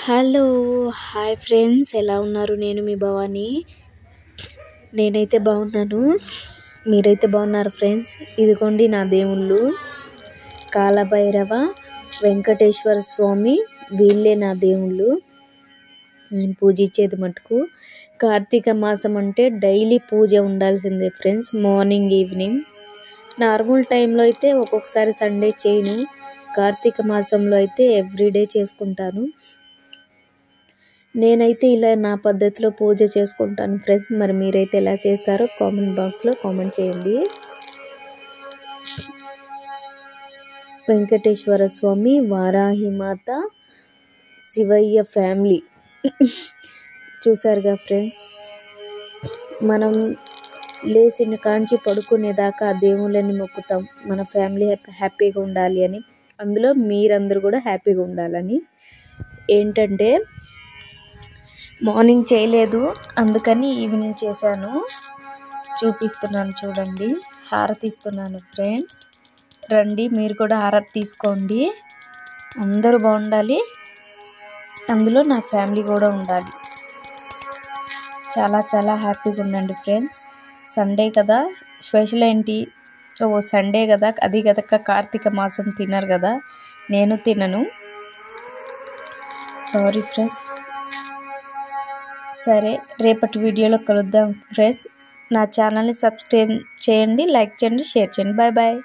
Hello hi friends, ఎలా ఉన్నారు? నేను మీ భవాని. నేనైతే బాగున్నాను, మీరైతే బాగున్నారు ఫ్రెండ్స్. ఇదిగోండి నా దేవుళ్ళు, కాలభైరవ, వెంకటేశ్వర స్వామి, వీళ్ళే నా దేవుళ్ళు. నేను పూజించేది మటుకు కార్తీక మాసం అంటే డైలీ పూజ ఉండాల్సిందే ఫ్రెండ్స్, మార్నింగ్ ఈవినింగ్. నార్మల్ టైంలో అయితే ఒక్కొక్కసారి సండే చేయను, కార్తీక మాసంలో అయితే ఎవ్రీడే చేసుకుంటాను. నేనైతే ఇలా నా పద్ధతిలో పూజ చేసుకుంటాను ఫ్రెండ్స్. మరి మీరైతే ఎలా చేస్తారో కామెంట్ బాక్స్లో కామెంట్ చేయండి. వెంకటేశ్వర స్వామి, వారాహిమాత, శివయ్య ఫ్యామిలీ చూసారుగా ఫ్రెండ్స్. మనం లేచిన కాంచి పడుకునేదాకా ఆ దేవుళ్ళని మొక్కుతాం, మన ఫ్యామిలీ హ్యాపీగా ఉండాలి అని. అందులో మీరందరూ కూడా హ్యాపీగా ఉండాలని. ఏంటంటే మార్నింగ్ చేయలేదు, అందుకని ఈవినింగ్ చేశాను. చూపిస్తున్నాను చూడండి, హారతి ఇస్తున్నాను ఫ్రెండ్స్. రండి, మీరు కూడా హారతి తీసుకోండి. అందరూ బాగుండాలి, అందులో నా ఫ్యామిలీ కూడా ఉండాలి. చాలా చాలా హ్యాపీగా ఉండండి ఫ్రెండ్స్. సండే కదా, స్పెషల్ ఏంటి? సండే కదా, అది కదా కార్తీక మాసం తినరు కదా, నేను తినను, సారీ ఫ్రెండ్స్. సరే, రేపటి వీడియోలో కలుద్దాం ఫ్రెండ్స్. నా ఛానల్ని సబ్స్క్రైబ్ చేయండి, లైక్ చేయండి, షేర్ చేయండి. Bye bye.